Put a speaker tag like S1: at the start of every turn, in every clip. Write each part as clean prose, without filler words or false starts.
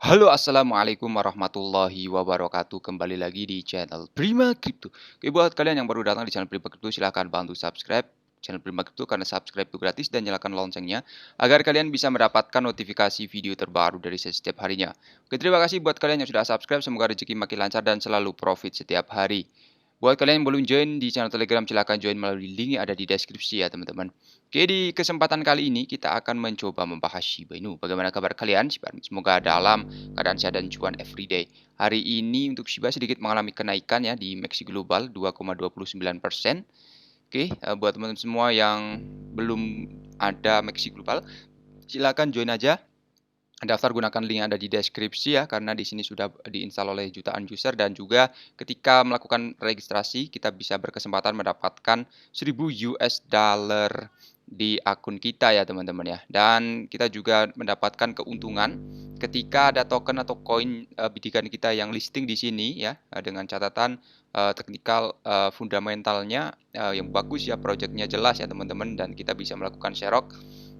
S1: Halo, assalamualaikum warahmatullahi wabarakatuh. Kembali lagi di channel Prima Crypto. Oke, buat kalian yang baru datang di channel Prima Crypto, silahkan bantu subscribe channel Prima Crypto karena subscribe itu gratis dan nyalakan loncengnya agar kalian bisa mendapatkan notifikasi video terbaru dari saya setiap harinya. Oke, terima kasih buat kalian yang sudah subscribe. Semoga rezeki makin lancar dan selalu profit setiap hari. Buat kalian yang belum join di channel Telegram, silahkan join melalui link yang ada di deskripsi ya teman-teman. Oke, di kesempatan kali ini kita akan mencoba membahas Shiba Inu. Bagaimana kabar kalian? Semoga dalam keadaan sehat dan cuan everyday. Hari ini untuk Shiba sedikit mengalami kenaikan ya di MACD Global 2,29%. Oke, buat teman-teman semua yang belum ada MACD Global, silakan join aja. Daftar gunakan link yang ada di deskripsi ya, karena di sini sudah diinstal oleh jutaan user dan juga ketika melakukan registrasi kita bisa berkesempatan mendapatkan 1000 US dollar di akun kita ya teman-teman ya. Dan kita juga mendapatkan keuntungan ketika ada token atau koin bidikan kita yang listing di sini ya, dengan catatan teknikal fundamentalnya yang bagus ya, projectnya jelas ya teman-teman, dan kita bisa melakukan sharek.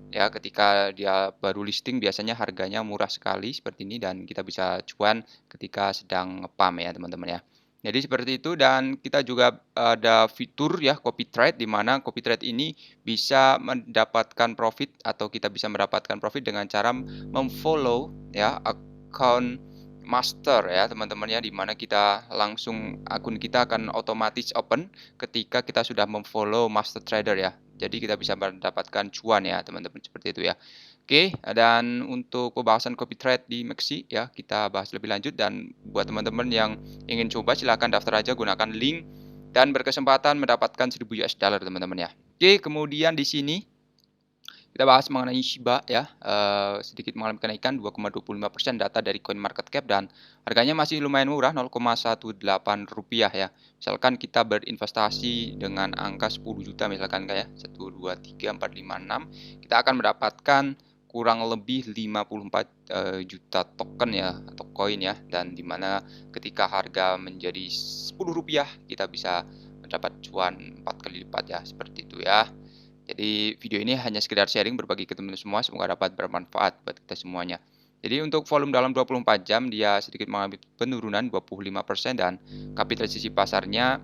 S1: Ya, ketika dia baru listing biasanya harganya murah sekali seperti ini dan kita bisa cuan ketika sedang nge-pump ya teman-teman ya. Jadi seperti itu, dan kita juga ada fitur ya copy trade, di mana copy trade ini bisa mendapatkan profit atau kita bisa mendapatkan profit dengan cara memfollow ya account master ya teman-teman ya, di mana kita langsung akun kita akan otomatis open ketika kita sudah memfollow master trader ya. Jadi kita bisa mendapatkan cuan ya teman-teman, seperti itu ya. Oke, dan untuk pembahasan copy trade di Maxi ya kita bahas lebih lanjut, dan buat teman-teman yang ingin coba silahkan daftar aja gunakan link dan berkesempatan mendapatkan 1000 US dollar teman-teman ya. Oke, kemudian di sini kita bahas mengenai Shiba ya, sedikit mengalami kenaikan 2,25% data dari CoinMarketCap dan harganya masih lumayan murah, Rp0,18 ya. Misalkan kita berinvestasi dengan angka 10 juta misalkan kayak 1, 2, 3, 4, 5, 6, kita akan mendapatkan kurang lebih 54 juta token ya atau koin ya, dan dimana ketika harga menjadi Rp10 kita bisa mendapat cuan 4 kali lipat ya, seperti itu ya. Jadi video ini hanya sekedar sharing berbagi ke teman-teman semua, semoga dapat bermanfaat buat kita semuanya. Jadi untuk volume dalam 24 jam dia sedikit mengalami penurunan 25% dan kapitalisasi pasarnya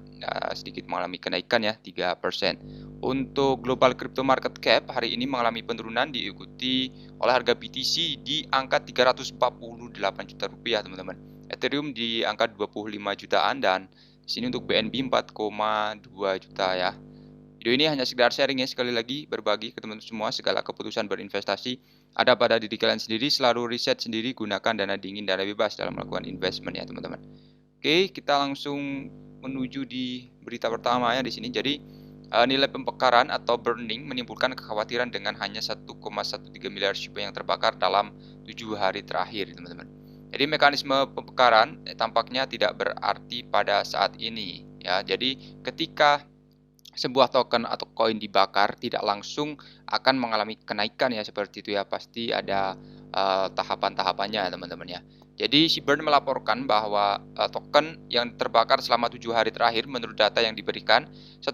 S1: sedikit mengalami kenaikan ya 3%. Untuk global crypto market cap hari ini mengalami penurunan diikuti oleh harga BTC di angka 348 juta rupiah teman-teman. Ethereum di angka 25 jutaan dan di sini untuk BNB 4,2 juta ya. Video ini hanya sekedar sharing ya, sekali lagi berbagi ke teman-teman semua, segala keputusan berinvestasi ada pada diri kalian sendiri, selalu riset sendiri, gunakan dana dingin, dana bebas dalam melakukan investment ya teman-teman. Oke, kita langsung menuju di berita pertama ya di sini. Jadi nilai pembakaran atau burning menimbulkan kekhawatiran dengan hanya 1,13 miliar Shiba yang terbakar dalam 7 hari terakhir teman-teman. Jadi mekanisme pembakaran tampaknya tidak berarti pada saat ini ya. Jadi ketika sebuah token atau koin dibakar tidak langsung akan mengalami kenaikan ya, seperti itu ya, pasti ada tahapan-tahapannya teman-teman ya. Jadi si Burn melaporkan bahwa token yang terbakar selama 7 hari terakhir menurut data yang diberikan 1,1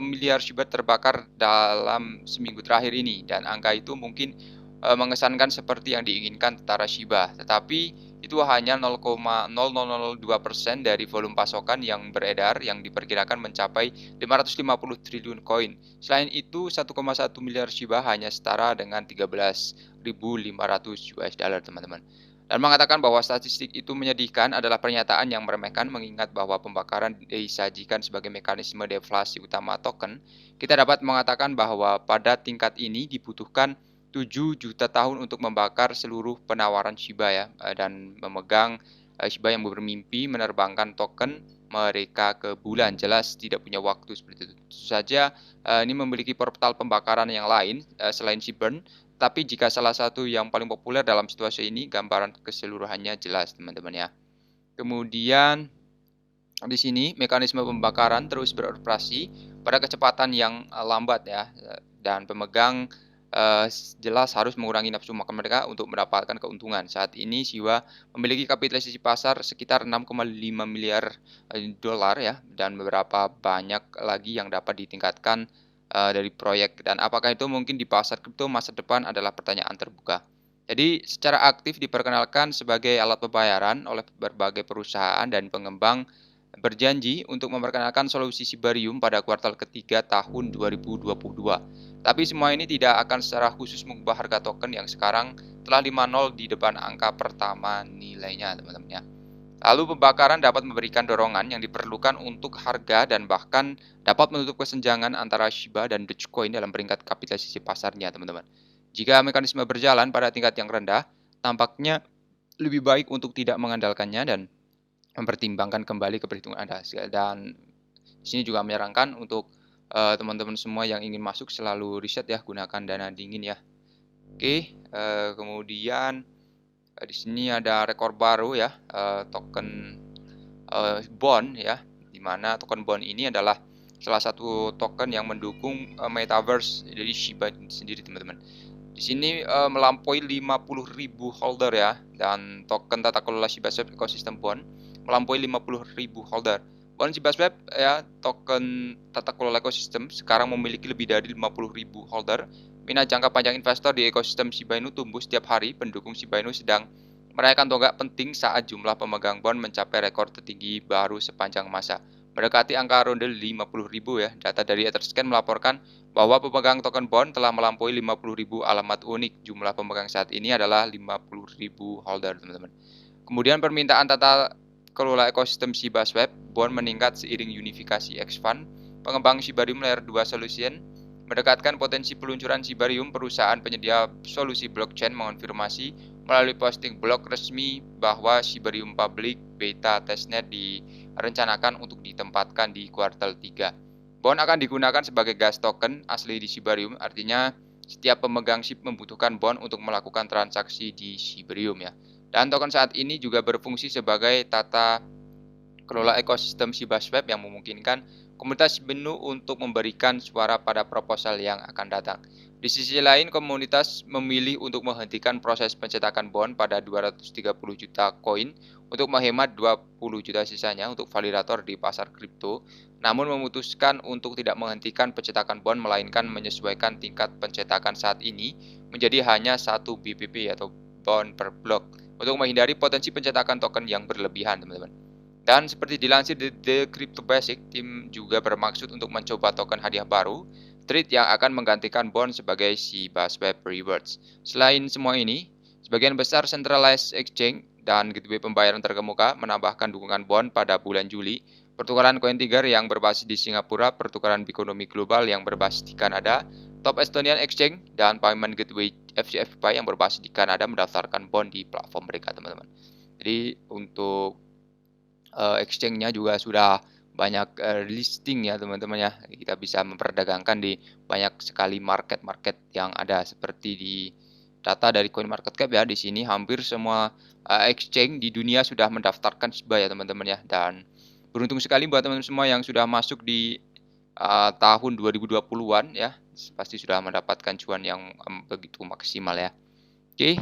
S1: miliar Shiba terbakar dalam seminggu terakhir ini, dan angka itu mungkin mengesankan seperti yang diinginkan tentara Shiba, tetapi itu hanya 0,0002% dari volume pasokan yang beredar yang diperkirakan mencapai 550 triliun koin. Selain itu, 1,1 miliar Shiba hanya setara dengan 13.500 US dollar, teman-teman. Dan mengatakan bahwa statistik itu menyedihkan adalah pernyataan yang meremehkan, mengingat bahwa pembakaran disajikan sebagai mekanisme deflasi utama token. Kita dapat mengatakan bahwa pada tingkat ini dibutuhkan 7 juta tahun untuk membakar seluruh penawaran Shiba ya, dan memegang Shiba yang bermimpi menerbangkan token mereka ke bulan. Jelas tidak punya waktu seperti itu. Tentu saja ini memiliki portal pembakaran yang lain selain Shibburn, tapi jika salah satu yang paling populer dalam situasi ini, gambaran keseluruhannya jelas teman-teman ya. Kemudian di sini mekanisme pembakaran terus beroperasi pada kecepatan yang lambat ya, dan pemegang jelas harus mengurangi nafsu makan mereka untuk mendapatkan keuntungan. Saat ini Shiba memiliki kapitalisasi pasar sekitar 6,5 miliar dolar ya, dan beberapa banyak lagi yang dapat ditingkatkan dari proyek. Dan apakah itu mungkin di pasar kripto masa depan adalah pertanyaan terbuka. Jadi secara aktif diperkenalkan sebagai alat pembayaran oleh berbagai perusahaan dan pengembang berjanji untuk memperkenalkan solusi Sibarium pada kuartal ketiga tahun 2022. Tapi semua ini tidak akan secara khusus mengubah harga token yang sekarang telah 5-0 di depan angka pertama nilainya, teman-teman ya. Lalu pembakaran dapat memberikan dorongan yang diperlukan untuk harga dan bahkan dapat menutup kesenjangan antara Shiba dan Dogecoin dalam peringkat kapitalisasi pasarnya, teman-teman. Jika mekanisme berjalan pada tingkat yang rendah, tampaknya lebih baik untuk tidak mengandalkannya dan mempertimbangkan kembali ke perhitungan Anda. Dan di sini juga menyarankan untuk teman-teman semua yang ingin masuk selalu riset ya, gunakan dana dingin ya. Oke, kemudian di sini ada rekor baru ya, token bond ya, di mana token bond ini adalah salah satu token yang mendukung metaverse dari Shiba sendiri, teman-teman. Di sini melampaui 50.000 holder ya, dan token tata kelola Shiba Swap ekosistem bond melampaui 50.000 holder. Bond Shiba Swap ya, token tata kelola ekosistem sekarang memiliki lebih dari 50.000 holder. Minat jangka panjang investor di ekosistem Shiba Inu tumbuh setiap hari. Pendukung Shiba Inu sedang merayakan tonggak penting saat jumlah pemegang bond mencapai rekor tertinggi baru sepanjang masa, mendekati angka ronde 50.000 ya. Data dari Etherscan melaporkan bahwa pemegang token bond telah melampaui 50.000 alamat unik. Jumlah pemegang saat ini adalah 50.000 holder, teman-teman. Kemudian permintaan tata kelola ekosistem Shiba Swap bond meningkat seiring unifikasi X-Fund. Pengembang Shibarium Layer 2 Solution mendekatkan potensi peluncuran Shibarium. Perusahaan penyedia solusi blockchain mengonfirmasi melalui posting blog resmi bahwa Shibarium Public Beta Testnet direncanakan untuk ditempatkan di kuartal 3. Bond akan digunakan sebagai gas token asli di Shibarium, artinya setiap pemegang SHIB membutuhkan bond untuk melakukan transaksi di Shibarium ya. Dan token saat ini juga berfungsi sebagai tata kelola ekosistem Shiba Swap yang memungkinkan komunitas Shiba Inu untuk memberikan suara pada proposal yang akan datang. Di sisi lain, komunitas memilih untuk menghentikan proses pencetakan bond pada 230 juta koin untuk menghemat 20 juta sisanya untuk validator di pasar kripto, namun memutuskan untuk tidak menghentikan pencetakan bond melainkan menyesuaikan tingkat pencetakan saat ini menjadi hanya 1 BPP atau bond per blok untuk menghindari potensi pencetakan token yang berlebihan, teman-teman. Dan seperti dilansir di The Crypto Basic, tim juga bermaksud untuk mencoba token hadiah baru, Trade, yang akan menggantikan bond sebagai Shiba Swap Rewards. Selain semua ini, sebagian besar centralized exchange dan gateway pembayaran terkemuka menambahkan dukungan bond pada bulan Juli. Pertukaran Coin Tiger yang berbasis di Singapura, pertukaran Bikonomi Global yang berbasis di Kanada, Top Estonian Exchange, dan Payment Gateway FCFPay yang berbasis di Kanada mendaftarkan bond di platform mereka, teman-teman. Jadi untuk exchange-nya juga sudah banyak listing ya, teman-teman ya. Kita bisa memperdagangkan di banyak sekali market-market yang ada, seperti di data dari CoinMarketCap ya. Di sini hampir semua exchange di dunia sudah mendaftarkan Shiba ya, teman-teman ya. Dan beruntung sekali buat teman-teman semua yang sudah masuk di tahun 2020-an ya. Pasti sudah mendapatkan cuan yang begitu maksimal ya. Oke.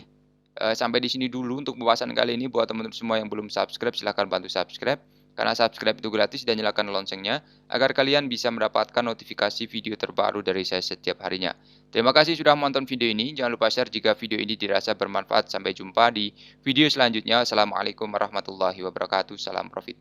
S1: Sampai di sini dulu untuk pembahasan kali ini. Buat teman-teman semua yang belum subscribe, silahkan bantu subscribe. Karena subscribe itu gratis, dan nyalakan loncengnya agar kalian bisa mendapatkan notifikasi video terbaru dari saya setiap harinya. Terima kasih sudah menonton video ini. Jangan lupa share jika video ini dirasa bermanfaat. Sampai jumpa di video selanjutnya. Assalamualaikum warahmatullahi wabarakatuh. Salam profit.